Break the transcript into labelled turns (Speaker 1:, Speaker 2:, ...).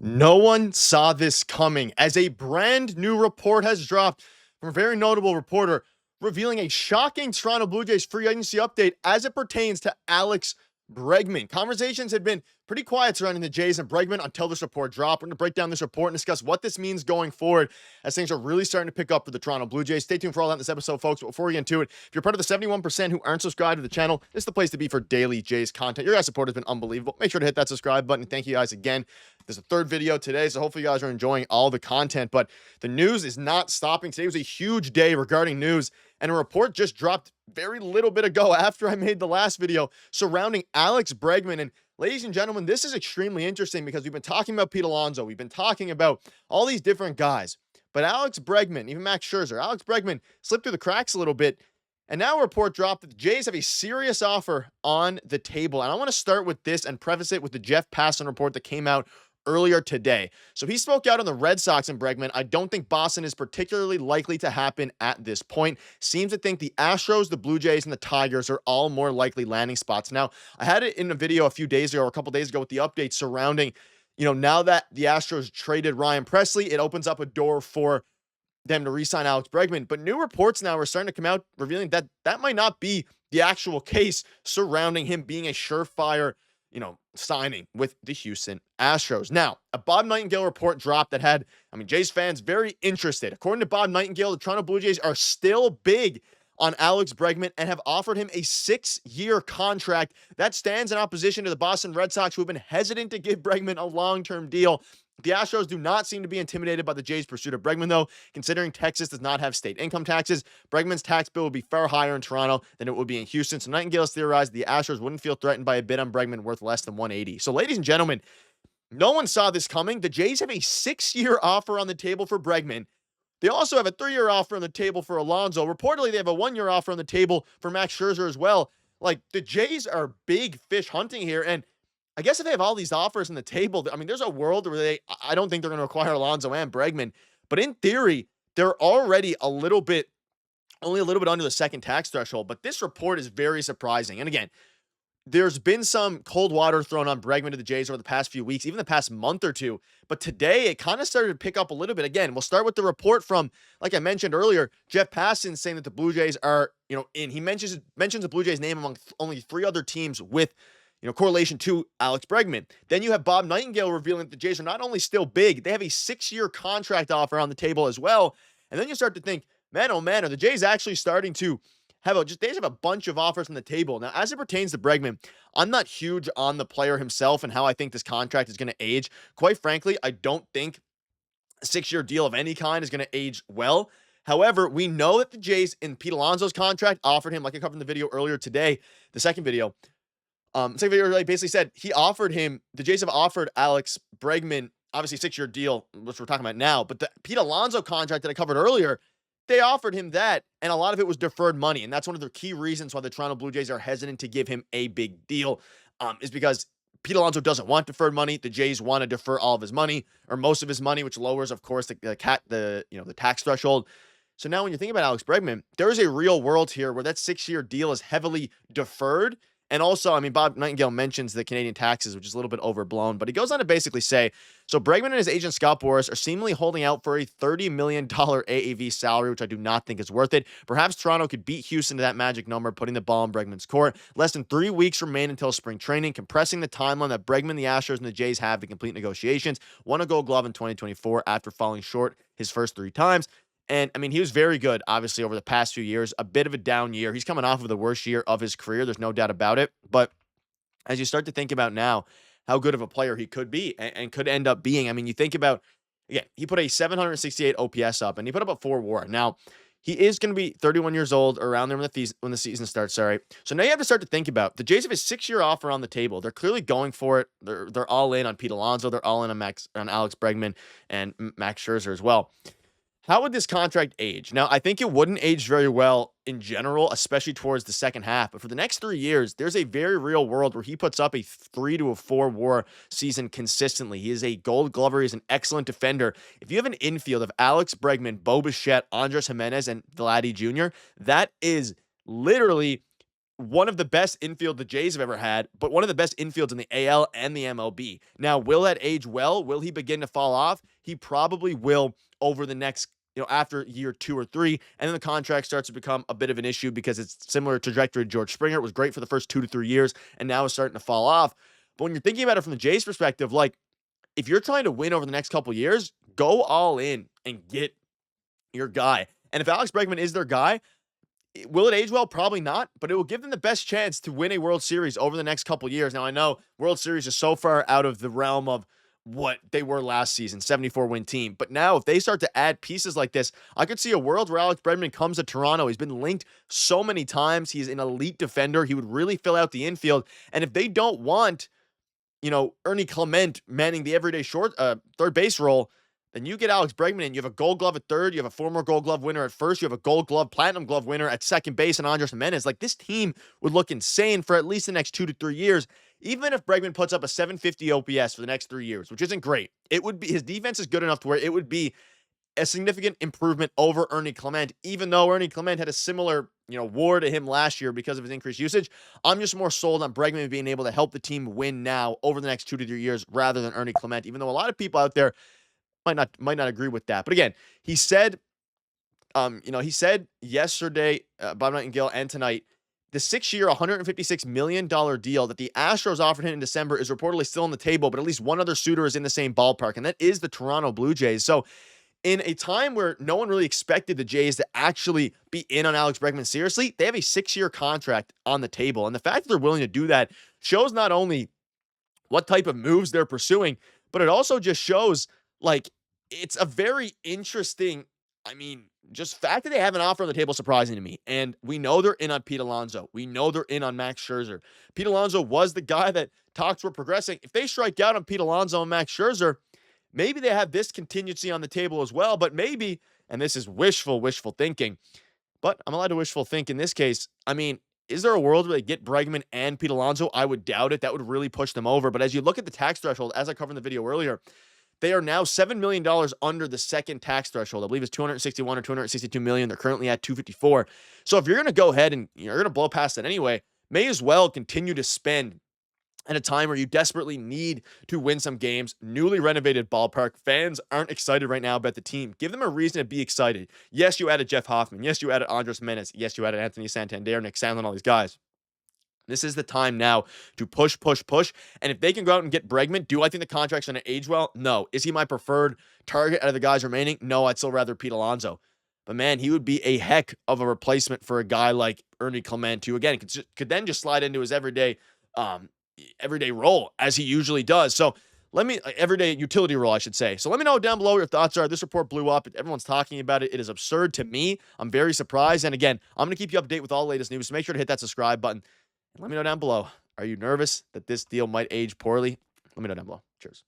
Speaker 1: No one saw this coming as a brand new report has dropped from a very notable reporter revealing a shocking Toronto Blue Jays free agency update as it pertains to Alex Bregman. Conversations had been pretty quiet surrounding the Jays and Bregman until this report dropped. We're going to break down this report and discuss what this means going forward as things are really starting to pick up for the Toronto Blue Jays. Stay tuned for all that in this episode, folks. But before we get into it, if you're part of the 71% who aren't subscribed to the channel, this is the place to be for daily Jays content. Your guys' support has been unbelievable. Make sure to hit that subscribe button. Thank you guys again. There's a third video today, so hopefully you guys are enjoying all the content. But the news is not stopping. Today was a huge day regarding news, and a report just dropped very little bit ago after I made the last video surrounding Alex Bregman. And ladies and gentlemen, this is extremely interesting because we've been talking about Pete Alonso. We've been talking about all these different guys. But Alex Bregman, even Max Scherzer, Alex Bregman slipped through the cracks a little bit. And now a report dropped that the Jays have a serious offer on the table. And I want to start with this and preface it with the Jeff Passan report that came out earlier today. So he spoke out on the Red Sox and Bregman. I don't think Boston is particularly likely to happen at this point. Seems to think the Astros, the Blue Jays, and the Tigers are all more likely landing spots. Now, I had it in a video a few days ago or a couple days ago with the update surrounding, now that the Astros traded Ryan Presley, it opens up a door for them to re-sign Alex Bregman. But new reports now are starting to come out revealing that that might not be the actual case surrounding him being a surefire signing with the Houston Astros. Now, a Bob Nightingale report dropped that had, Jays fans very interested. According to Bob Nightingale, the Toronto Blue Jays are still big on Alex Bregman and have offered him a 6-year contract that stands in opposition to the Boston Red Sox, who have been hesitant to give Bregman a long-term deal. The Astros do not seem to be intimidated by the Jays' pursuit of Bregman, though, considering Texas does not have state income taxes. Bregman's tax bill would be far higher in Toronto than it would be in Houston. So Nightingale has theorized the Astros wouldn't feel threatened by a bid on Bregman worth less than 180. So, ladies and gentlemen, no one saw this coming. The Jays have a 6-year offer on the table for Bregman. They also have a 3-year offer on the table for Alonso. Reportedly, they have a 1-year offer on the table for Max Scherzer as well. Like, the Jays are big fish hunting here, and I guess if they have all these offers on the table, there's a world where I don't think they're going to acquire Alonso and Bregman, but in theory, they're already only a little bit under the second tax threshold. But this report is very surprising. And again, there's been some cold water thrown on Bregman to the Jays over the past few weeks, even the past month or two. But today, it kind of started to pick up a little bit. Again, we'll start with the report from, like I mentioned earlier, Jeff Passan saying that the Blue Jays are, in. He mentions the Blue Jays name among only 3 other teams with correlation to Alex Bregman. Then you have Bob Nightingale revealing that the Jays are not only still big, they have a 6-year contract offer on the table as well. And then you start to think, man, oh man, are the Jays actually starting to they have a bunch of offers on the table. Now, as it pertains to Bregman, I'm not huge on the player himself and how I think this contract is going to age. Quite frankly, I don't think a 6-year deal of any kind is going to age well. However, we know that the Jays in Pete Alonso's contract offered him, like I covered in the video earlier today, the second video, basically said the Jays have offered Alex Bregman, obviously 6-year deal, which we're talking about now, but the Pete Alonso contract that I covered earlier, they offered him that, and a lot of it was deferred money, and that's one of the key reasons why the Toronto Blue Jays are hesitant to give him a big deal, is because Pete Alonso doesn't want deferred money. The Jays want to defer all of his money, or most of his money, which lowers, of course, the tax threshold. So now when you think about Alex Bregman, there is a real world here where that 6-year deal is heavily deferred. And also, Bob Nightingale mentions the Canadian taxes, which is a little bit overblown, but he goes on to basically say, so Bregman and his agent Scott Boras are seemingly holding out for a $30 million AAV salary, which I do not think is worth it. Perhaps Toronto could beat Houston to that magic number, putting the ball in Bregman's court. Less than 3 weeks remain until spring training, compressing the timeline that Bregman, the Astros, and the Jays have to complete negotiations. Won a Gold Glove in 2024 after falling short his first 3 times. And, he was very good, obviously, over the past few years. A bit of a down year. He's coming off of the worst year of his career. There's no doubt about it. But as you start to think about now how good of a player he could be and could end up being, you think about, again, he put a 768 OPS up, and he put up a 4 WAR. Now, he is going to be 31 years old, around there when the season starts, sorry. So now you have to start to think about, the Jays have a 6-year offer on the table. They're clearly going for it. They're all in on Pete Alonso. They're all in on Alex Bregman and Max Scherzer as well. How would this contract age? Now, I think it wouldn't age very well in general, especially towards the second half. But for the next 3 years, there's a very real world where he puts up a 3 to a 4 WAR season consistently. He is a Gold Glover. He's an excellent defender. If you have an infield of Alex Bregman, Bichette, Andres Jimenez, and Vladdy Jr., that is literally one of the best infield the Jays have ever had, but one of the best infields in the AL and the MLB. Now, will that age well? Will he begin to fall off? He probably will over the next, after year 2 or 3, and then the contract starts to become a bit of an issue because it's similar trajectory to George Springer. It was great for the first 2 to 3 years, and now it's starting to fall off. But when you're thinking about it from the Jays' perspective, like, if you're trying to win over the next couple years, go all in and get your guy. And if Alex Bregman is their guy, will it age well? Probably not, but it will give them the best chance to win a World Series over the next couple years. Now, I know World Series is so far out of the realm of what they were last season, 74-win team. But now, if they start to add pieces like this, I could see a world where Alex Bregman comes to Toronto. He's been linked so many times. He's an elite defender. He would really fill out the infield. And if they don't want, Ernie Clement manning the everyday third base role, then you get Alex Bregman in. You have a Gold Glove at third. You have a former Gold Glove winner at first. You have a Gold Glove, Platinum Glove winner at second base, and Andres Gimenez. Like, this team would look insane for at least the next 2 to 3 years. Even if Bregman puts up a 750 OPS for the next 3 years, which isn't great, it would be, his defense is good enough to where it would be a significant improvement over Ernie Clement, even though Ernie Clement had a similar, war to him last year because of his increased usage. I'm just more sold on Bregman being able to help the team win now over the next 2 to 3 years rather than Ernie Clement, even though a lot of people out there might not agree with that. But again, he said yesterday, Bob Nightingale, and tonight, the 6-year, $156 million deal that the Astros offered him in December is reportedly still on the table, but at least one other suitor is in the same ballpark, and that is the Toronto Blue Jays. So in a time where no one really expected the Jays to actually be in on Alex Bregman seriously, they have a 6-year contract on the table. And the fact that they're willing to do that shows not only what type of moves they're pursuing, but it also just shows, like, it's a very interesting, just fact that they have an offer on the table surprising to me. And we know they're in on Pete Alonso. We know they're in on Max Scherzer. Pete Alonso was the guy that talks were progressing. If they strike out on Pete Alonso and Max Scherzer, maybe they have this contingency on the table as well. But maybe, and this is wishful thinking, but I'm allowed to wishful think in this case. Is there a world where they get Bregman and Pete Alonso? I would doubt it. That would really push them over. But as you look at the tax threshold, as I covered in the video earlier, they are now $7 million under the second tax threshold. I believe it's 261 or 262 million. They're currently at 254. So if you're going to go ahead and you're going to blow past that anyway, may as well continue to spend at a time where you desperately need to win some games. Newly renovated ballpark. Fans aren't excited right now about the team. Give them a reason to be excited. Yes, you added Jeff Hoffman. Yes, you added Andres Gimenez. Yes, you added Anthony Santander, Nick Sandlin, all these guys. This is the time now to push. And if they can go out and get Bregman, do I think the contract's going to age well? No. Is he my preferred target out of the guys remaining? No, I'd still rather Pete Alonso. But man, he would be a heck of a replacement for a guy like Ernie Clement, who again could then just slide into his everyday role as he usually does. So everyday utility role, I should say. So let me know down below what your thoughts are. This report blew up. Everyone's talking about it. It is absurd to me. I'm very surprised. And again, I'm going to keep you updated with all the latest news. So make sure to hit that subscribe button. Let me know down below. Are you nervous that this deal might age poorly? Let me know down below. Cheers.